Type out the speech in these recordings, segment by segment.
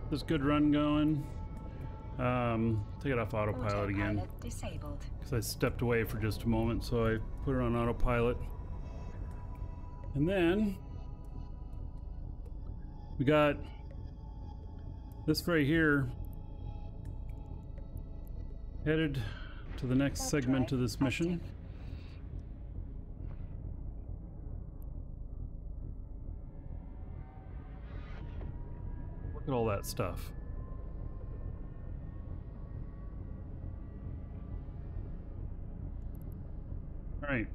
this good run going. Take it off autopilot again. Disabled. Because I stepped away for just a moment, so I put it on autopilot. And then we got this right here, headed to the next segment of this mission. Look at all that stuff. Alright,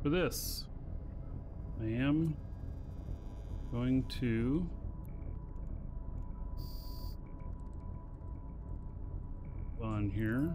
for this, I am going to on here.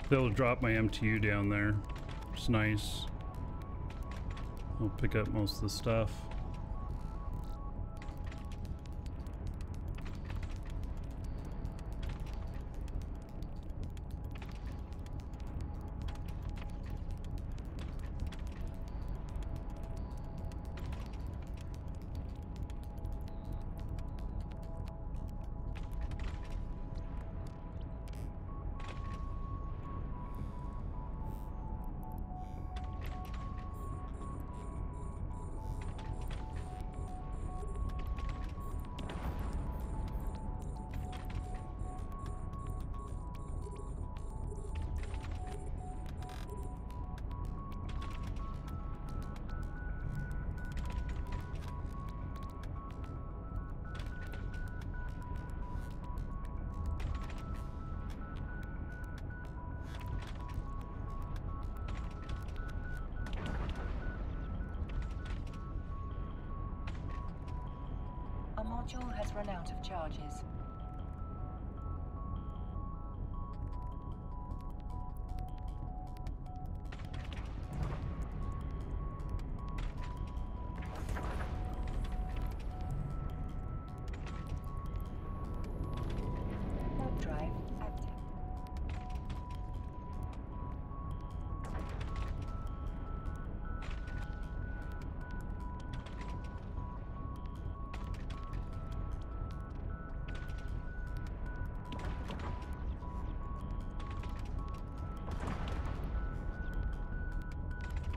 Be able to drop my MTU down there. It's nice. I'll pick up most of the stuff. A module has run out of charges. Warp drive active.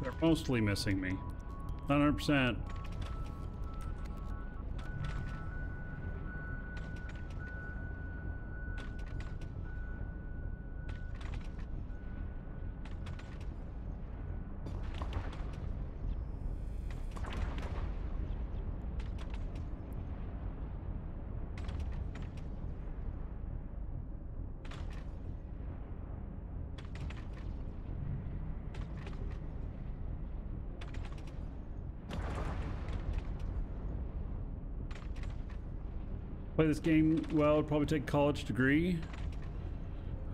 They're mostly missing me. 100%. Play this game well, it'd probably take a college degree.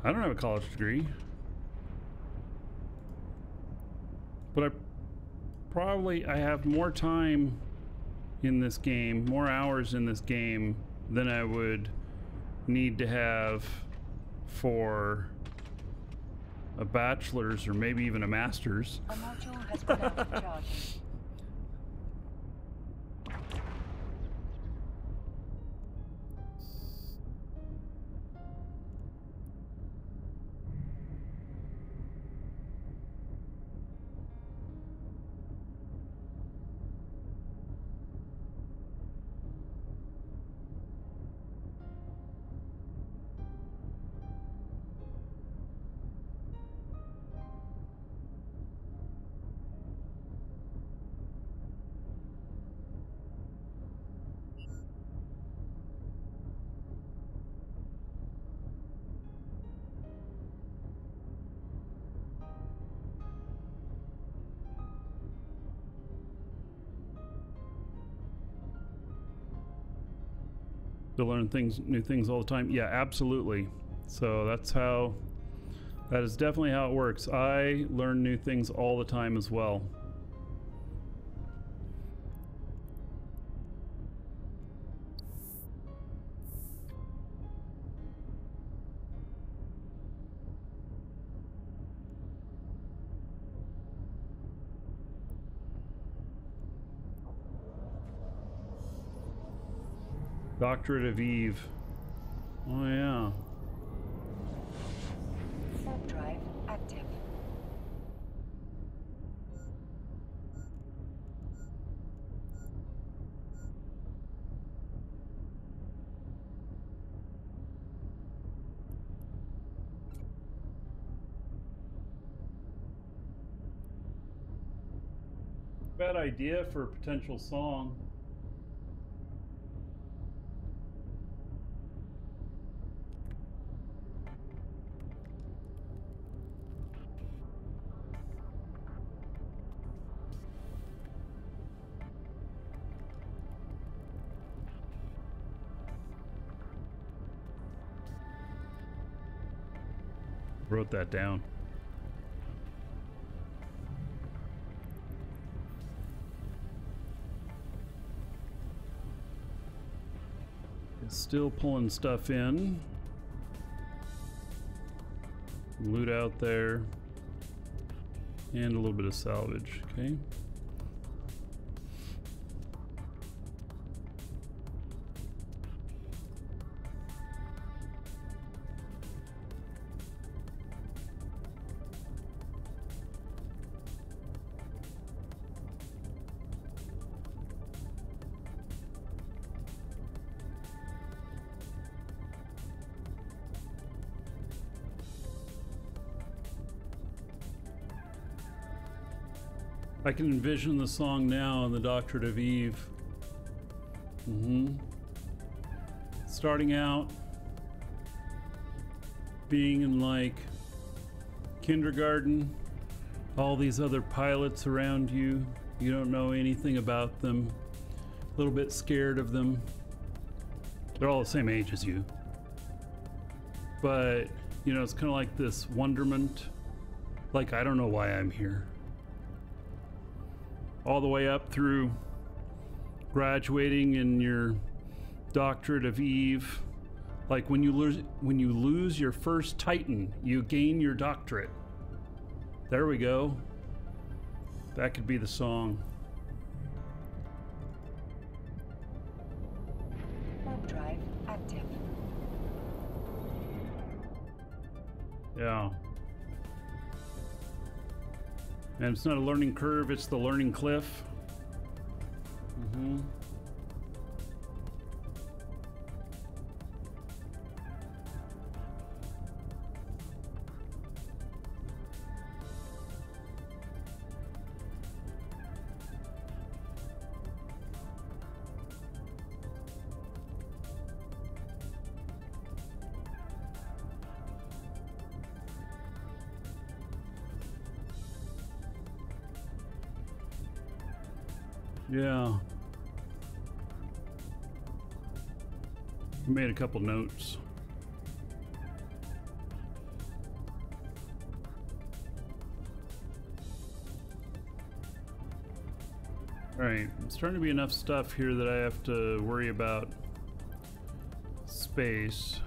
I don't have a college degree. But I have more time in this game, more hours in this game than I would need to have for a bachelor's or maybe even a master's. A module has run out of charges. to learn new things all the time. Yeah, absolutely. So that is definitely how it works. I learn new things all the time as well. Doctorate of Eve. Oh yeah. Warp drive active. Bad idea for a potential song. Wrote that down. Still pulling stuff in. Loot out there. And a little bit of salvage, okay? I can envision the song now in the Doctorate of Eve. Starting out, being in like kindergarten, all these other pilots around you, you don't know anything about them, a little bit scared of them. They're all the same age as you. But, you know, it's kind of like this wonderment, like, I don't know why I'm here. All the way up through graduating in your Doctorate of Eve. Like when you lose your first Titan, you gain your doctorate. There we go. That could be the song. Warp drive active. Yeah. And it's not a learning curve, it's the learning cliff. Yeah. I made a couple notes. Alright, it's starting to be enough stuff here that I have to worry about space.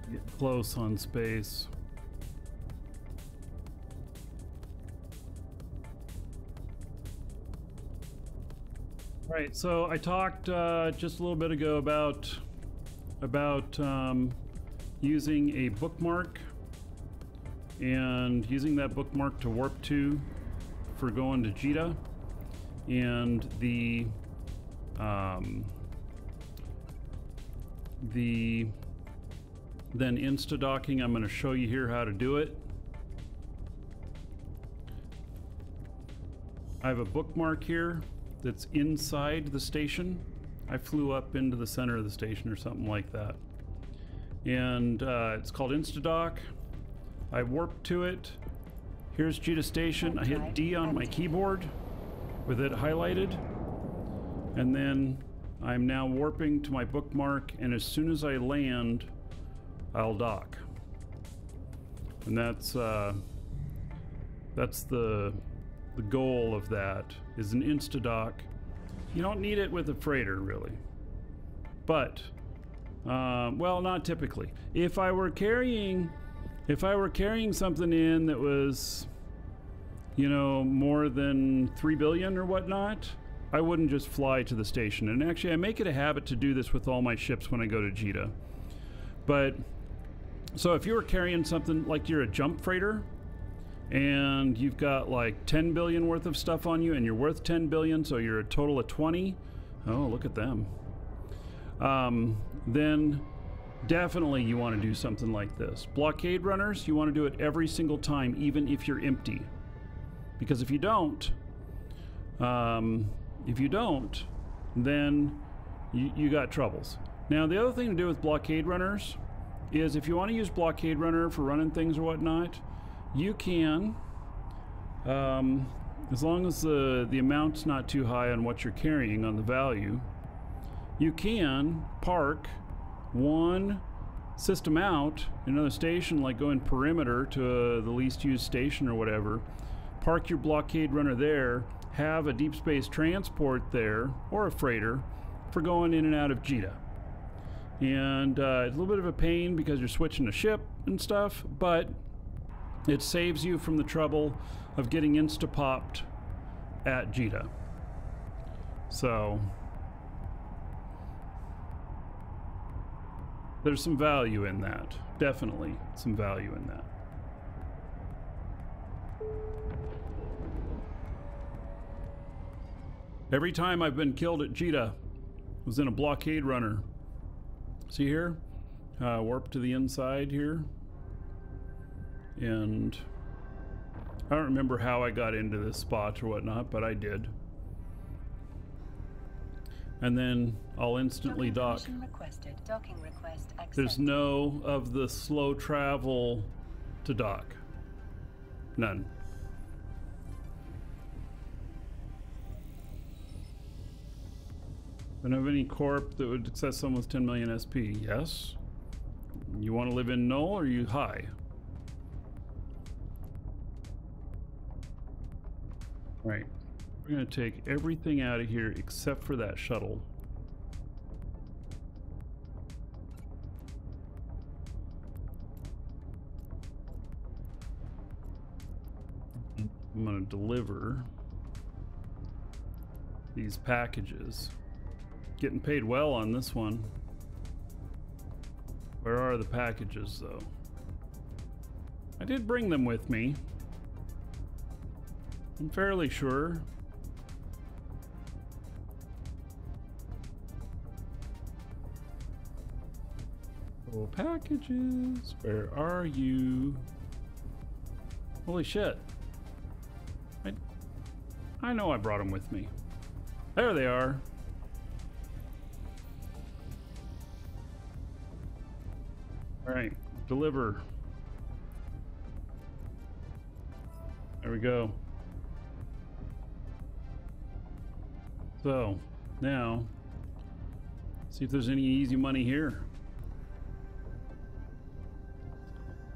Get close on space. Right, so I talked just a little bit ago about using a bookmark and using that bookmark to warp to for going to Jita, and then insta-docking. I'm going to show you here how to do it. I have a bookmark here that's inside the station. I flew up into the center of the station or something like that. And it's called insta-dock. I warped to it. Here's Jita Station. I hit D on my keyboard with it highlighted. And then I'm now warping to my bookmark, and as soon as I land, I'll dock. And that's the goal of that, is an insta-dock. You don't need it with a freighter, really. But, well, not typically. If I were carrying something in that was, you know, more than 3 billion or whatnot, I wouldn't just fly to the station. And actually, I make it a habit to do this with all my ships when I go to Jita. But, so if you were carrying something like you're a jump freighter, and you've got like 10 billion worth of stuff on you, and you're worth 10 billion, so you're a total of 20. Oh, look at them. Then definitely you want to do something like this. Blockade runners, you want to do it every single time, even if you're empty. Because if you don't, then you got troubles. Now, the other thing to do with blockade runners is if you want to use blockade runner for running things or whatnot, you can, as long as the amount's not too high on what you're carrying on the value, you can park one system out in another station, like going perimeter to the least used station or whatever, park your blockade runner there, have a deep space transport there, or a freighter, for going in and out of Jita. And it's a little bit of a pain because you're switching a ship and stuff, but it saves you from the trouble of getting insta-popped at Jita. So there's some value in that. Definitely some value in that. Every time I've been killed at Jita was in a blockade runner. See here? Warp to the inside here. And I don't remember how I got into this spot or whatnot, but I did. And then I'll instantly dock. Docking request accepted. There's no of the slow travel to dock. None. Don't have any corp that would accept someone with 10 million SP. Yes. You want to live in null or you high? Right. We're going to take everything out of here except for that shuttle. I'm going to deliver these packages. Getting paid well on this one. Where are the packages, though? I did bring them with me. I'm fairly sure. Oh, packages. Where are you? Holy shit. I know I brought them with me. There they are. All right, deliver. There we go. So now, see if there's any easy money here.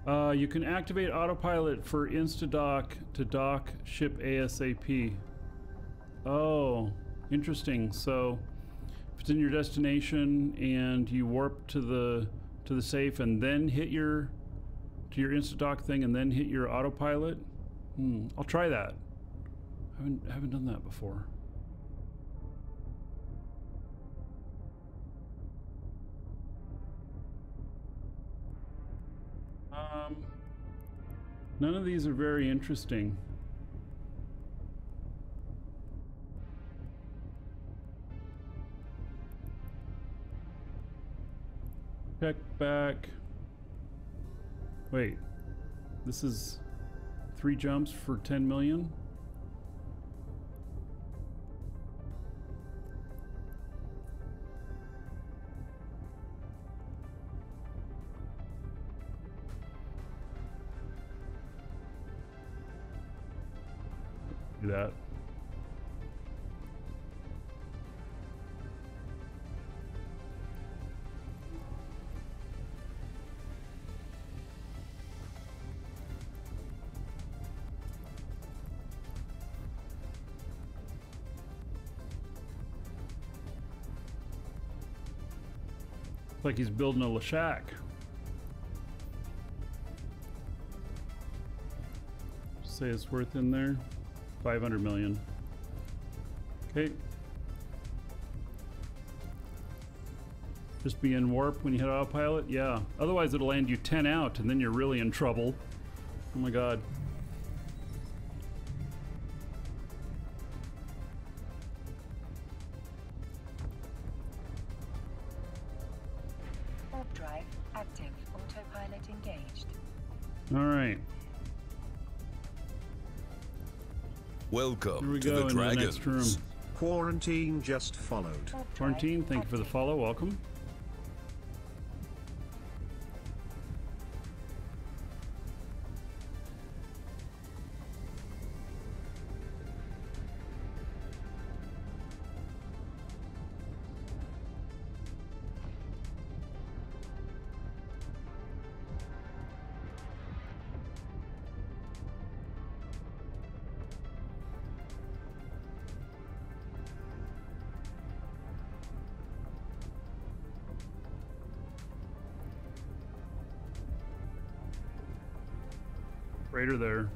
You can activate autopilot for insta-dock to dock ship ASAP. Oh, interesting. So if it's in your destination and you warp to the safe and then hit your insta-dock thing and then hit your autopilot, I'll try that. I haven't done that before. None of these are very interesting. Check back. Wait, this is 3 jumps for 10 million? Do that. Like he's building a shack. Say it's worth in there 500 million. Okay. Just be in warp when you hit autopilot? Yeah. Otherwise it'll land you 10 out and then you're really in trouble. Oh my god. Warp drive active. Autopilot engaged. Alright. Welcome Here we to go the into the next room. Dragons. Quarantine just followed. Warp drive Quarantine, thank you for the active. follow. Welcome. Freighter there.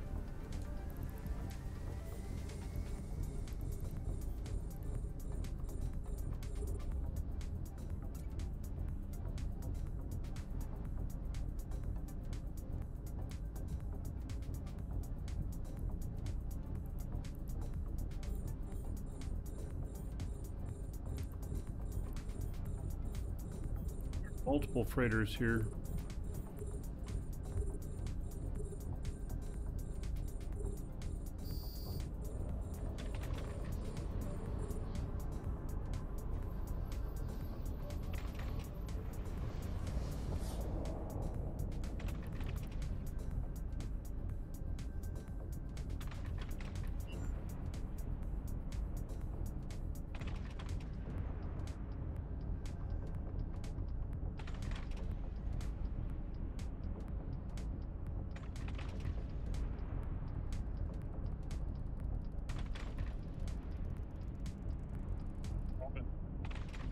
Multiple freighters here.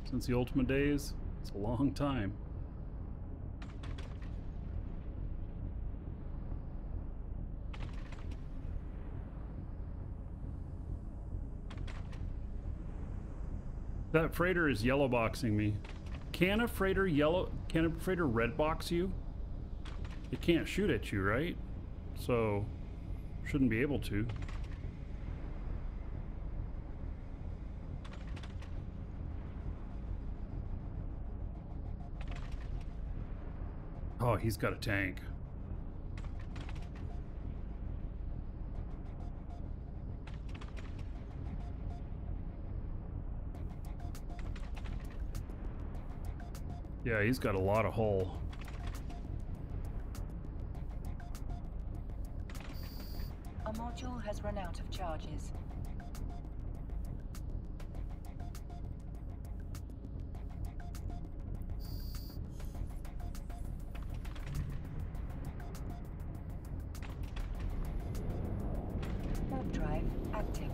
Since the Ultimate days, it's a long time. That freighter is yellow boxing me. Can a freighter red box you? It can't shoot at you, right? So shouldn't be able to. Oh, he's got a tank. Yeah, he's got a lot of hull. Our module has run out of charges. Warp drive active.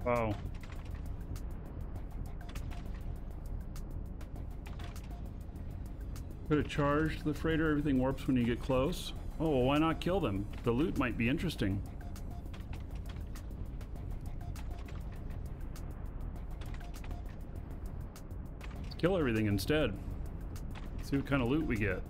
Wow. Could have charged the freighter. Everything warps when you get close. Oh, well, why not kill them? The loot might be interesting. Let's kill everything instead. See what kind of loot we get.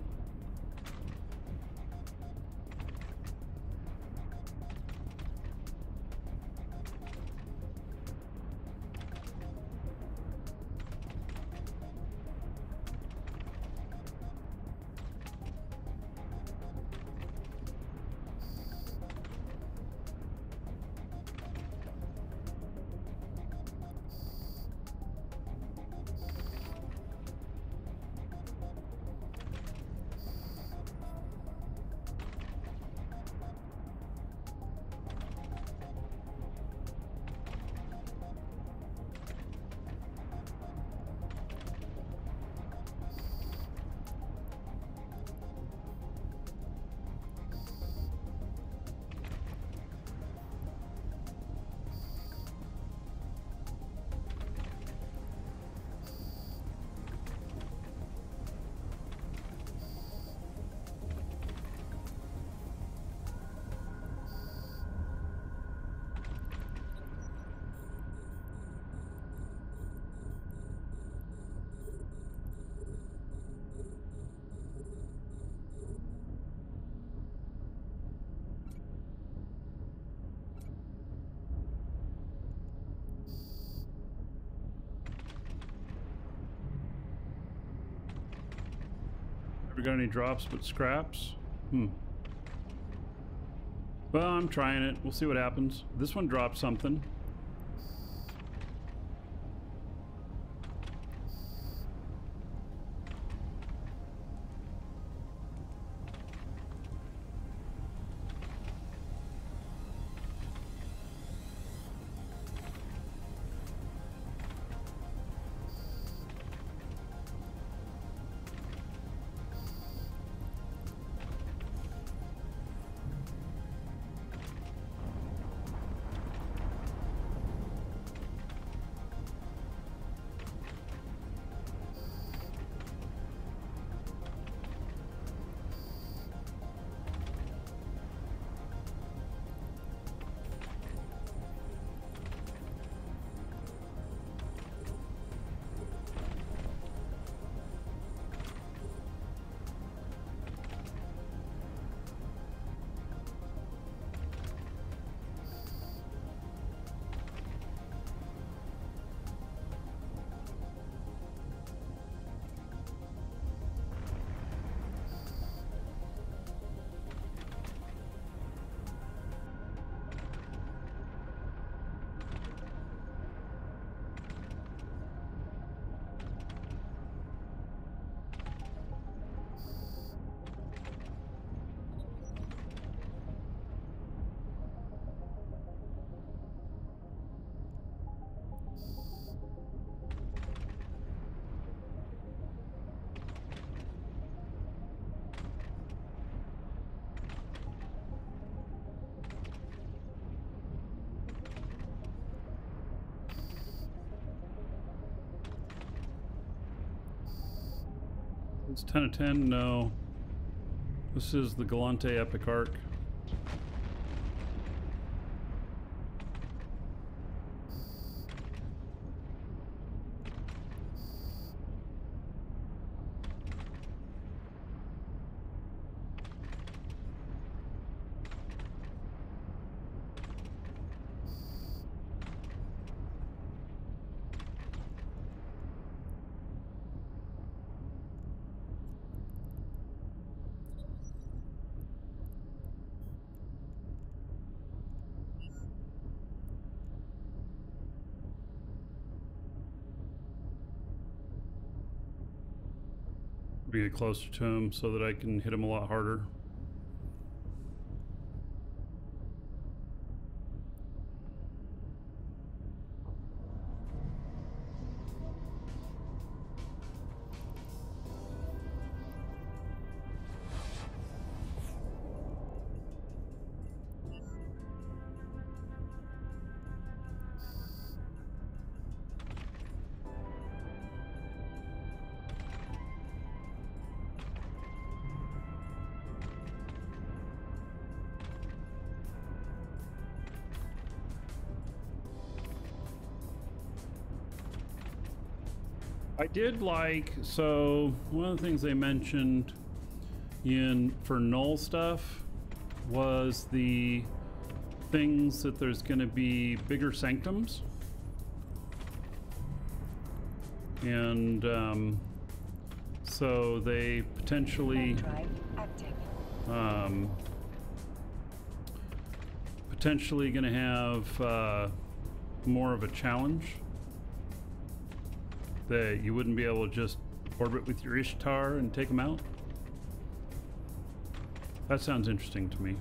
We got any drops but scraps? Well, I'm trying it. We'll see what happens. This one dropped something. It's 10 of 10? No. This is the Galante Epic Arc. Get closer to him so that I can hit him a lot harder. I did like, so one of the things they mentioned for null stuff was the things that there's going to be bigger sanctums, and so they potentially potentially going to have more of a challenge that you wouldn't be able to just orbit with your Ishtar and take them out. That sounds interesting to me.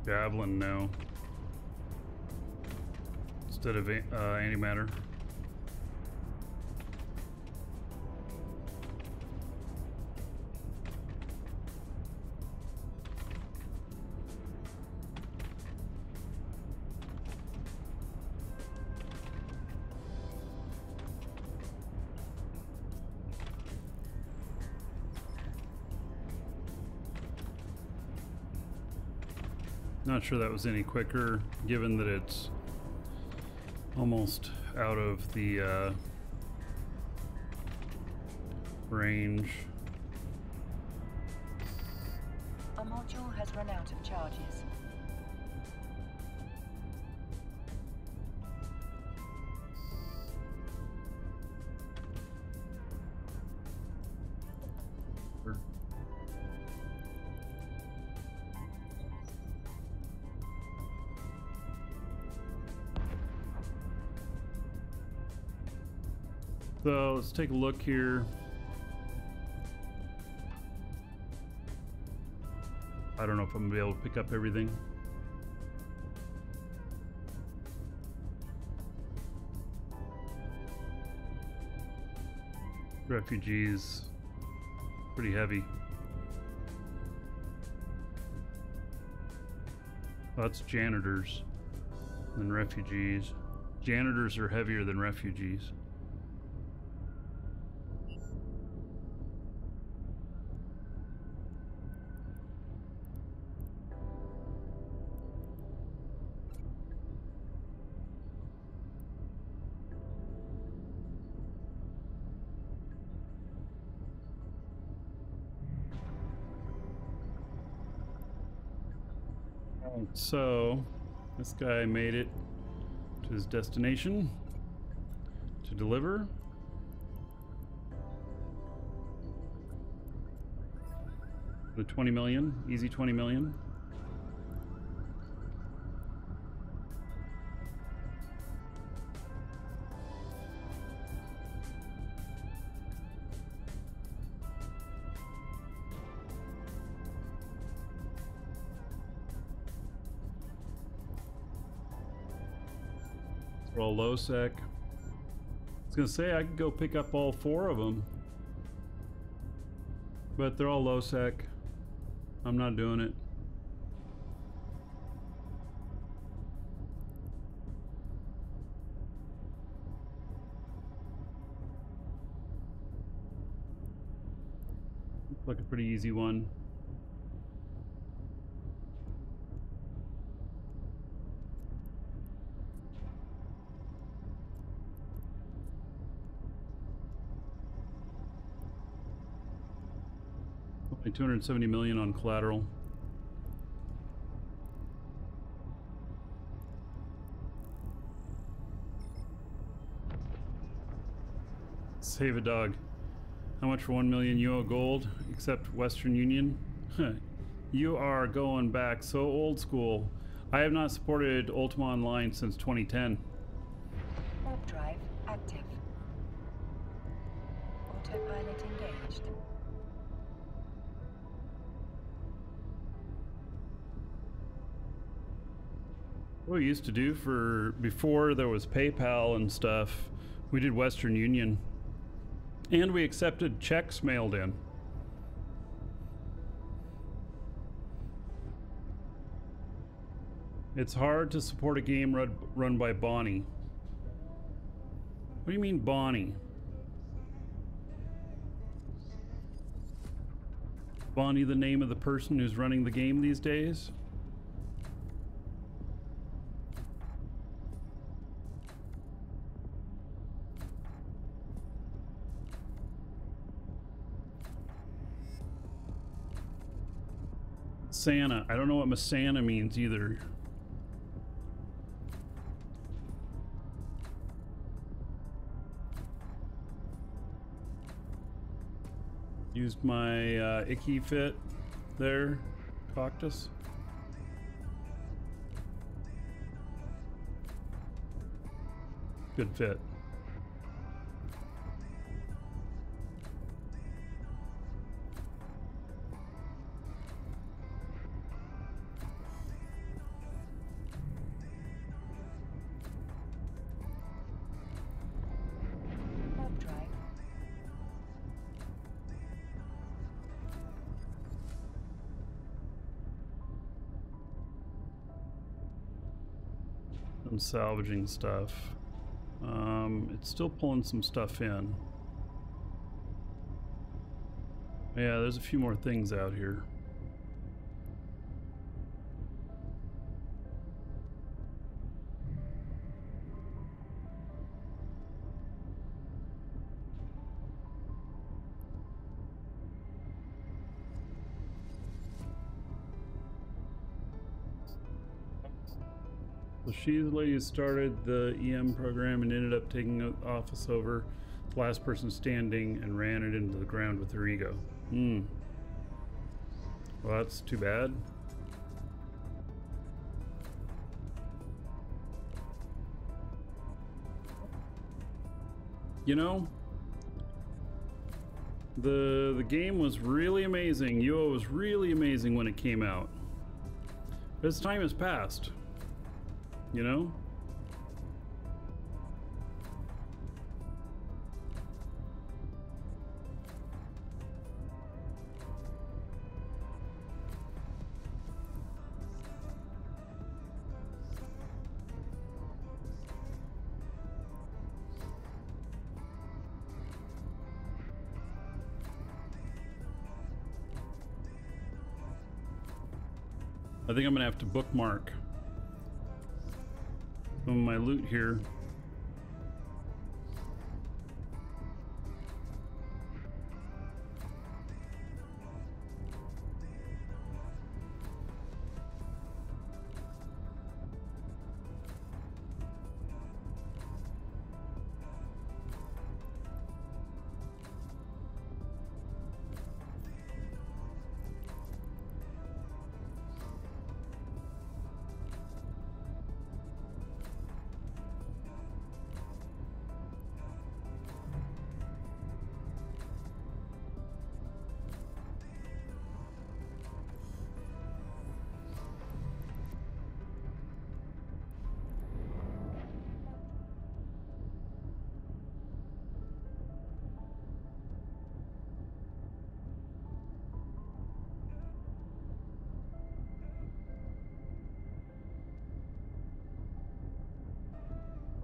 Javelin, no. Instead of antimatter. Not sure that was any quicker, given that it's almost out of the range. A module has run out of charges. So let's take a look here. I don't know if I'm gonna be able to pick up everything. Refugees, pretty heavy. Oh, that's janitors than refugees. Janitors are heavier than refugees. So, this guy made it to his destination to deliver. The 20 million, easy 20 million. All low sec. I was gonna say I could go pick up all 4 of them, but they're all low sec. I'm not doing it. Looks like a pretty easy one. Only 270 million on collateral. Save a dog. How much for 1 million UO gold? Except Western Union? You are going back so old school. I have not supported Ultima Online since 2010. Warp drive active. Autopilot engaged. What we used to do for before there was PayPal and stuff, we did Western Union. And we accepted checks mailed in. It's hard to support a game run by Bonnie. What do you mean Bonnie? Bonnie the name of the person who's running the game these days? Santa. I don't know what Masana means either. Used my icky fit there, Coctus. Good fit. Some salvaging stuff. It's still pulling some stuff in. Yeah, there's a few more things out here. So she's the lady who started the EM program and ended up taking the office over. The last person standing and ran it into the ground with her ego. Well, that's too bad. You know, the game was really amazing. UO was really amazing when it came out. But its time has passed. You know? I think I'm gonna have to bookmark some of my loot here.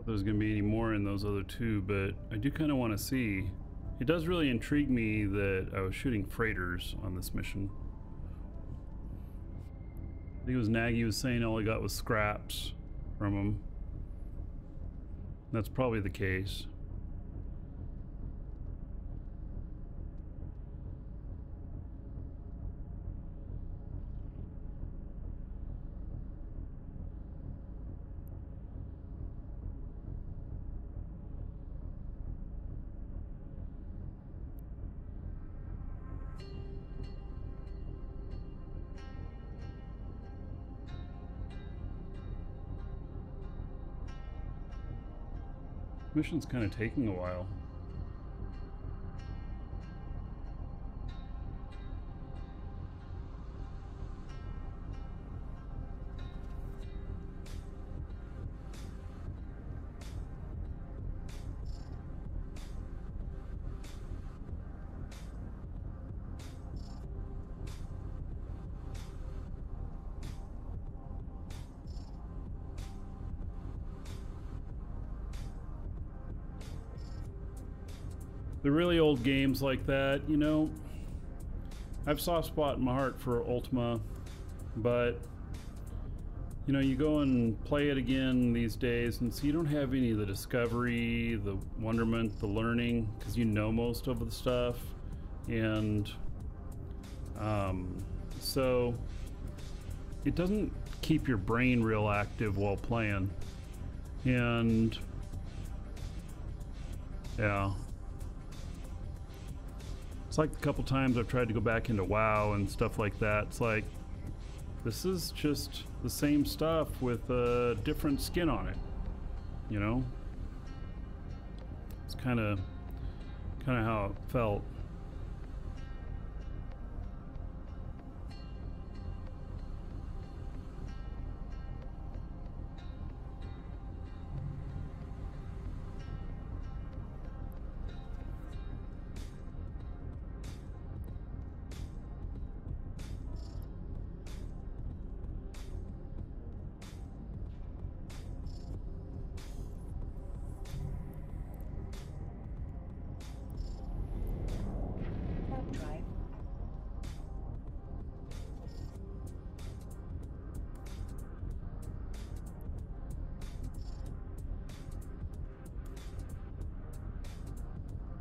There's gonna be any more in those other two, but I do kind of want to see. It does really intrigue me that I was shooting freighters on this mission. I think it was Nagy was saying all he got was scraps from them. That's probably the case. Mission's kind of taking a while. The really old games like that, you know, I have a soft spot in my heart for Ultima, but you know, you go and play it again these days and so you don't have any of the discovery, the wonderment, the learning, because you know most of the stuff, and so it doesn't keep your brain real active while playing. And yeah, it's like a couple times I've tried to go back into WoW and stuff like that. It's like, this is just the same stuff with a different skin on it, you know? It's kind of how it felt.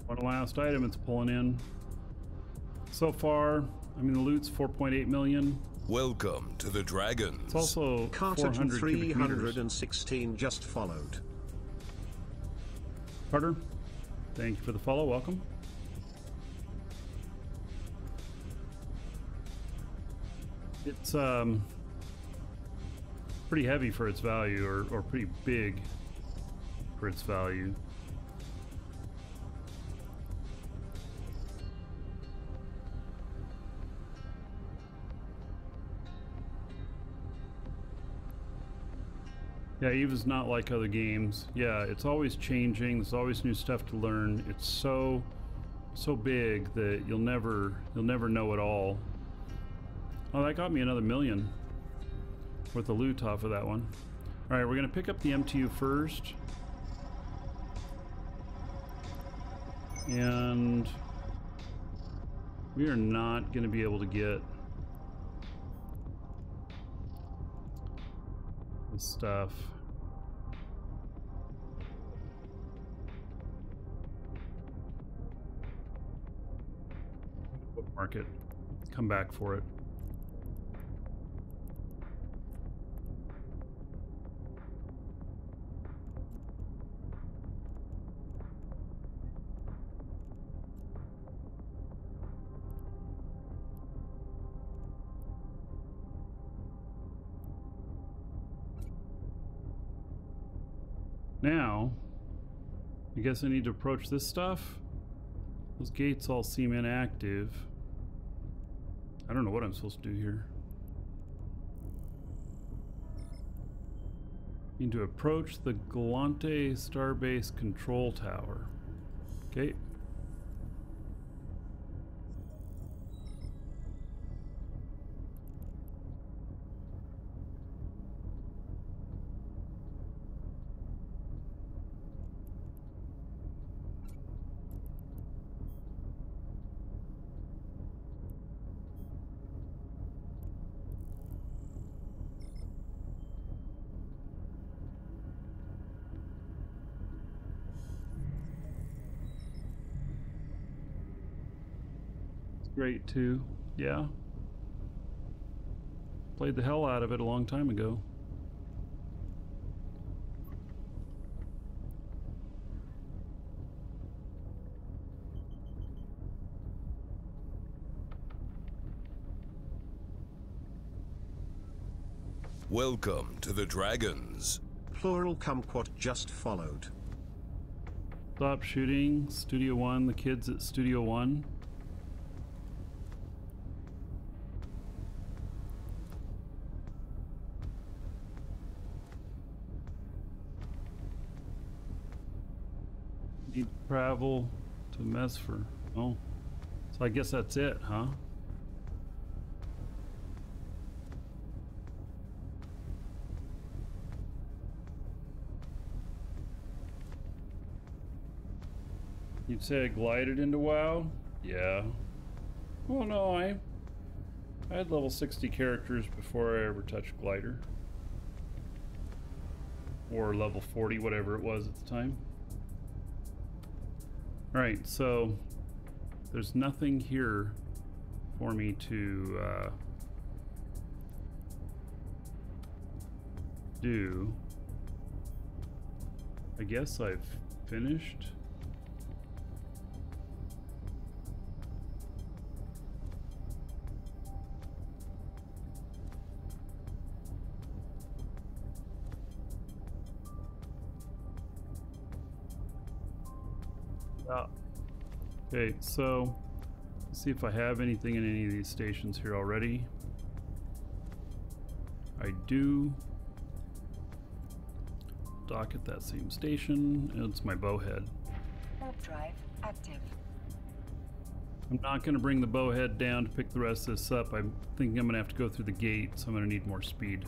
One last item it's pulling in. So far, I mean, the loot's 4.8 million. Welcome to the Dragons. It's also Carter 400 cubic meters. 316 just followed. Carter, thank you for the follow. Welcome. It's pretty heavy for its value, or pretty big for its value. Yeah, EVE's not like other games. Yeah, it's always changing. There's always new stuff to learn. It's so big that you'll never know it all. Oh, that got me another million worth of loot off of that one. All right, we're gonna pick up the MTU first, and we are not gonna be able to get the stuff. Bookmark it. Come back for it. Now, I guess I need to approach this stuff. Those gates all seem inactive. I don't know what I'm supposed to do here. Need to approach the Galante Starbase Control Tower. Okay. Great too. Yeah. Played the hell out of it a long time ago. Welcome to the Dragons. Plural kumquat just followed. Stop shooting. Studio One. The kids at Studio One. Need to travel to Mesfer. Oh, so I guess that's it, huh? You'd say I glided into WoW? Yeah. Well, no, I had level 60 characters before I ever touched Glider. Or level 40, whatever it was at the time. Alright, so there's nothing here for me to do. I guess I've finished. Okay, so let's see if I have anything in any of these stations here already. I do. Dock at that same station. It's my bowhead. Warp drive active. I'm not going to bring the bowhead down to pick the rest of this up. I'm thinking I'm going to have to go through the gate, so I'm going to need more speed.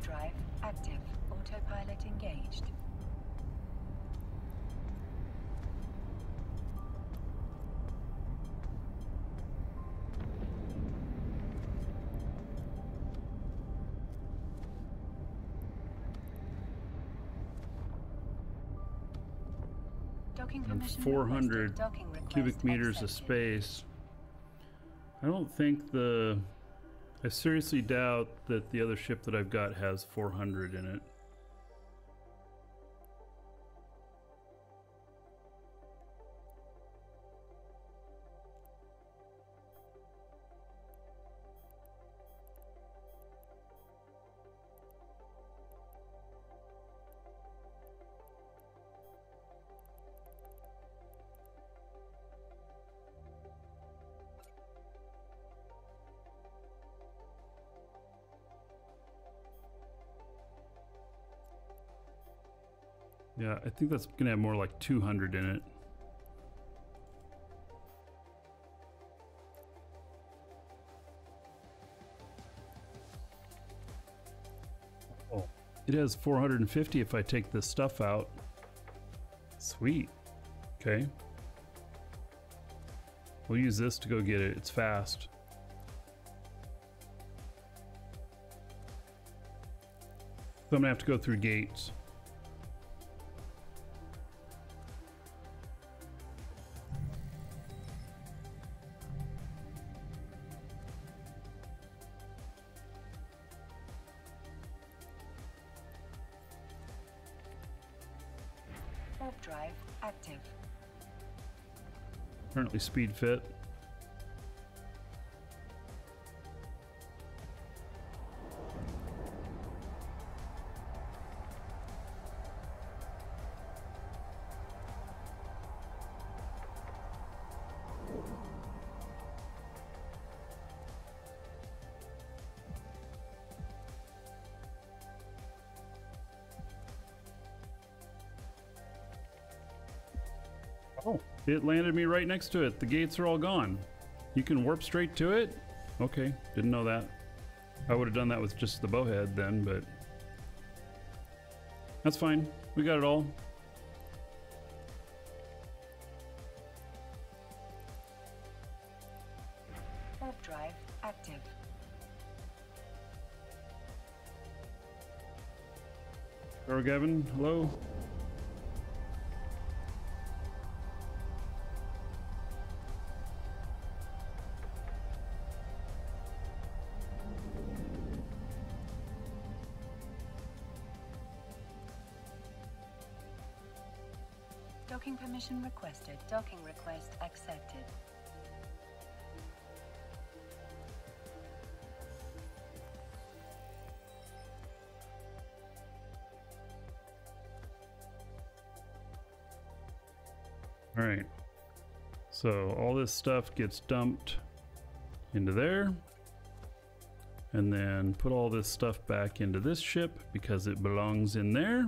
Drive active. Autopilot engaged. Docking and permission 400 requested. Docking request cubic meters of accepted. space. I don't think I seriously doubt that the other ship that I've got has 400 in it. Yeah, I think that's gonna have more like 200 in it. Oh, it has 450 if I take this stuff out. Sweet. Okay. We'll use this to go get it. It's fast. So I'm gonna have to go through gates. Warp drive active. Currently speed fit. Oh, it landed me right next to it. The gates are all gone. You can warp straight to it? Okay, didn't know that. I would have done that with just the bowhead then, but that's fine. We got it all. Warp drive active. Hello, Gavin. Hello. Docking permission requested. Docking request accepted. All right. So all this stuff gets dumped into there. And then put all this stuff back into this ship because it belongs in there.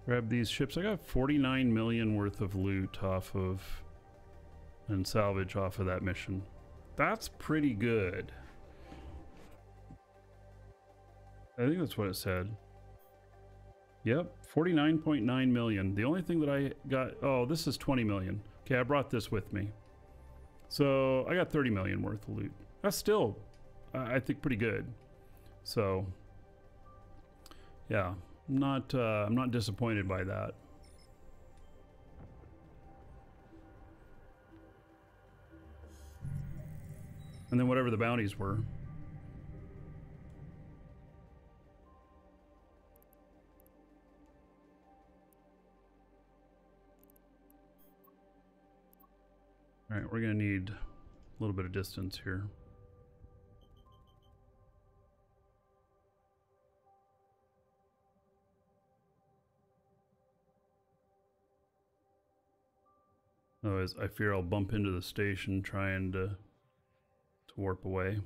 Grab these ships. I got 49 million worth of loot off of and salvage off of that mission. That's pretty good. I think that's what it said. Yep, 49.9 million. The only thing that I got, oh, this is 20 million. Okay, I brought this with me. So I got 30 million worth of loot. That's still, I think, pretty good. So, yeah. I'm not disappointed by that. And then whatever the bounties were. All right, we're gonna need a little bit of distance here. Otherwise, I fear I'll bump into the station trying to warp away.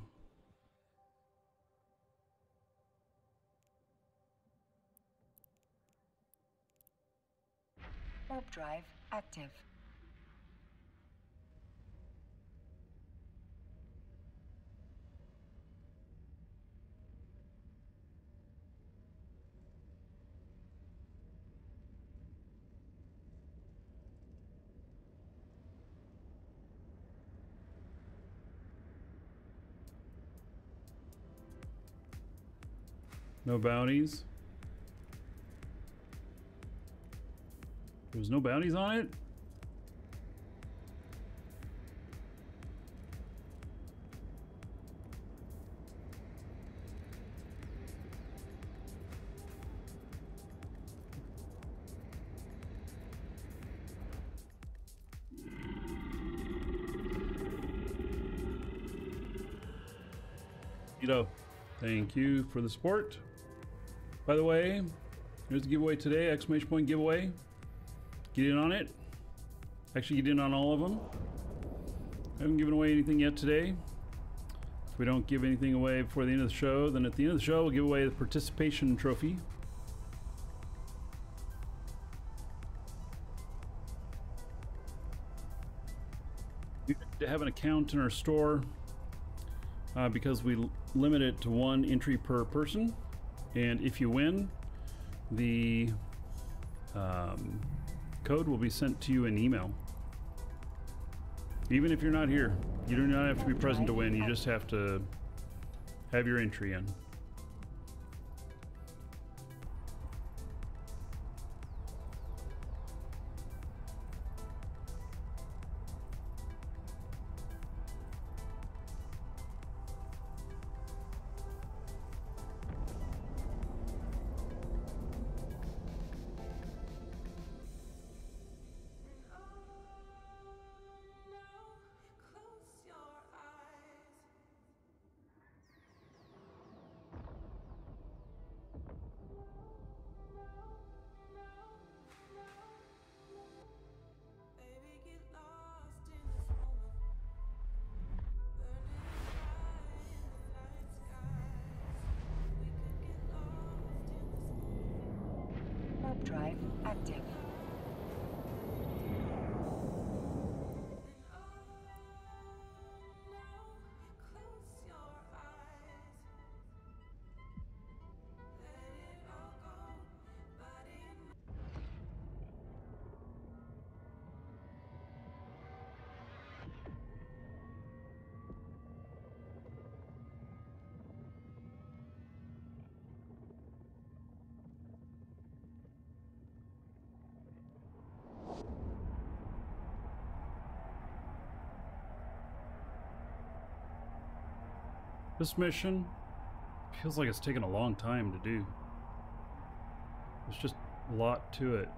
Warp drive active. No bounties. There was no bounties on it? Thank you for the support. By the way, here's the giveaway today, exclamation point giveaway. Get in on it. Actually, get in on all of them. I haven't given away anything yet today. If we don't give anything away before the end of the show, then at the end of the show, we'll give away the participation trophy. You have to have an account in our store. Because we limit it to 1 entry per person, and if you win, the code will be sent to you in email. Even if you're not here, you do not have to be present to win. You just have to have your entry in. Drive active. This mission feels like it's taken a long time to do. There's just a lot to it.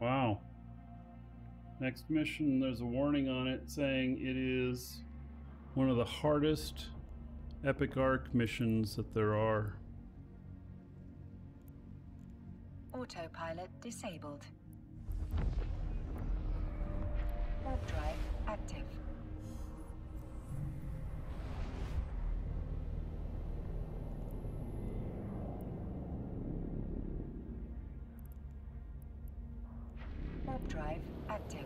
Wow. Next mission, there's a warning on it saying it is one of the hardest epic arc missions that there are. Autopilot disabled. Warp drive active. Warp drive active.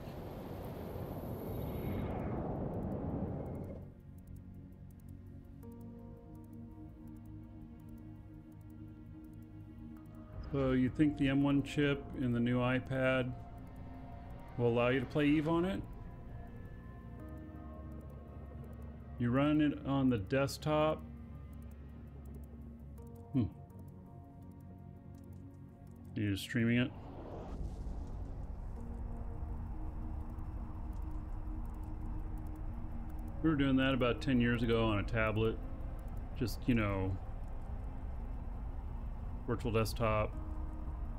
So you think the M1 chip in the new iPad will allow you to play EVE on it? You run it on the desktop. You're just streaming it? We were doing that about 10 years ago on a tablet. Just, you know, virtual desktop,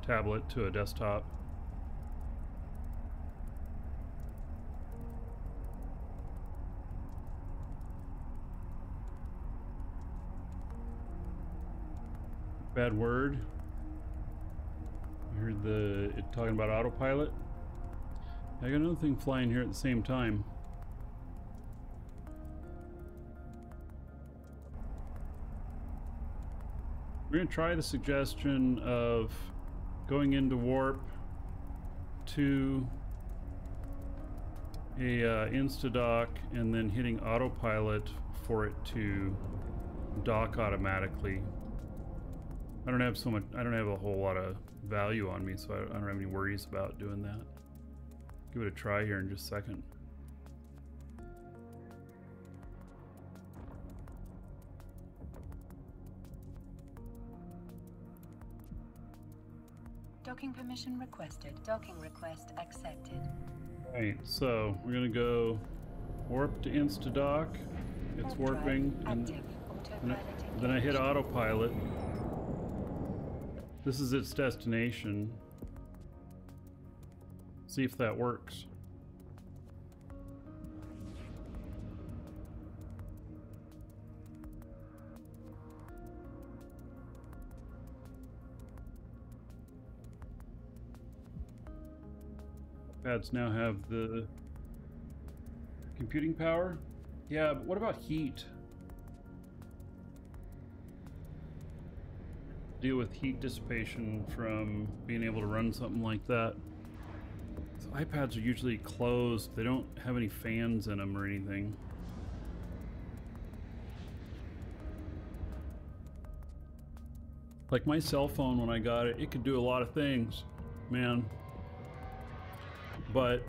tablet to a desktop. Bad word. You heard it talking about autopilot. I got another thing flying here at the same time. We're going to try the suggestion of going into warp to a insta-dock and then hitting autopilot for it to dock automatically. I don't have a whole lot of value on me, so I don't have any worries about doing that. Give it a try here in just a second. Docking permission requested. Docking request accepted. Alright, so we're gonna go warp to insta-dock. It's warping, and then I hit autopilot. This is its destination. See if that works. Pads now have the computing power. Yeah, but what about heat? Deal with heat dissipation from being able to run something like that. So iPads are usually closed. They don't have any fans in them or anything. Like my cell phone, when I got it, it could do a lot of things, man. But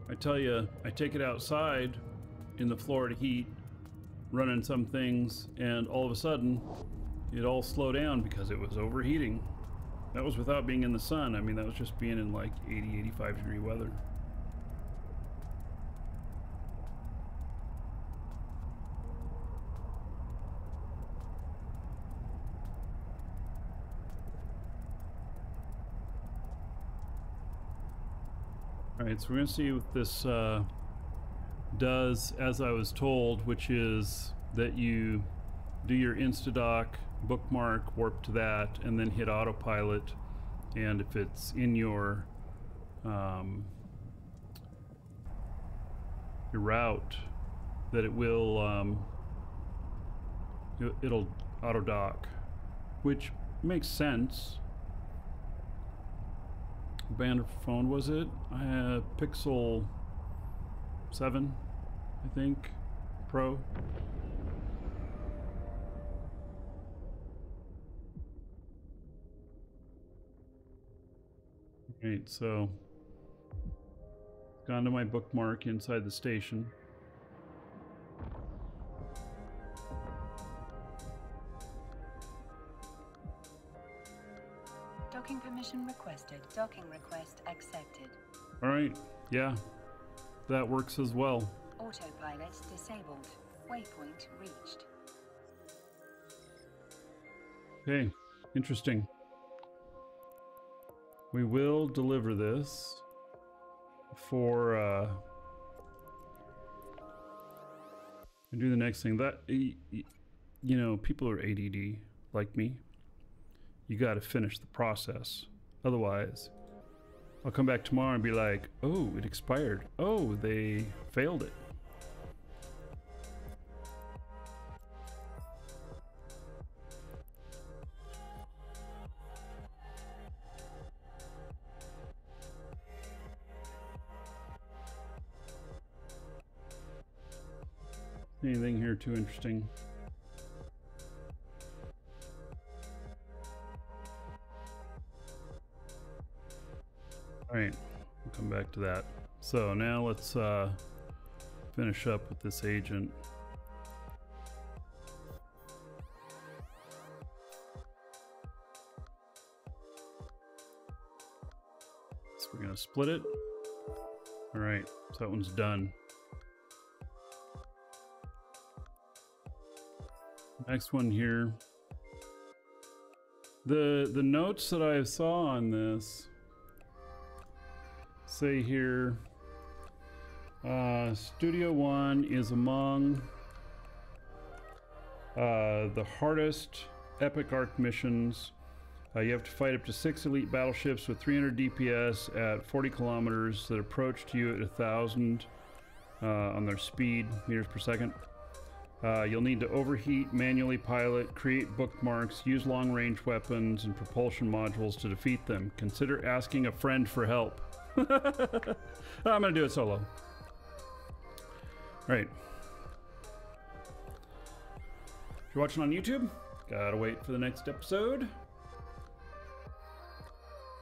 I tell you, I take it outside in the Florida heat, running some things, and all of a sudden it all slowed down because it was overheating. That was without being in the sun. I mean, that was just being in like 80, 85 degree weather. Alright, so we're going to see what this does as I was told, which is that you do your insta-dock, bookmark, warp to that, and then hit autopilot, and if it's in your route, that it will it'll auto dock, which makes sense. What band of phone was it? I had Pixel 7, I think, Pro. Right, so gone to my bookmark inside the station. Docking permission requested. Docking request accepted. All right, yeah, that works as well. Autopilot disabled. Waypoint reached. Okay, interesting. We will deliver this for and do the next thing. That, you know, people are ADD like me. You got to finish the process. Otherwise, I'll come back tomorrow and be like, oh, it expired. Oh, they failed it. Anything here too interesting? All right, we'll come back to that. So now let's finish up with this agent. So we're gonna split it. All right, so that one's done. Next one here. The notes that I saw on this say here, Studio One is among the hardest epic arc missions. You have to fight up to 6 elite battleships with 300 DPS at 40 kilometers that approach to you at 1,000 on their speed, meters per second. You'll need to overheat, manually pilot, create bookmarks, use long-range weapons and propulsion modules to defeat them. Consider asking a friend for help. I'm gonna do it solo. Right. If you're watching on YouTube, gotta wait for the next episode.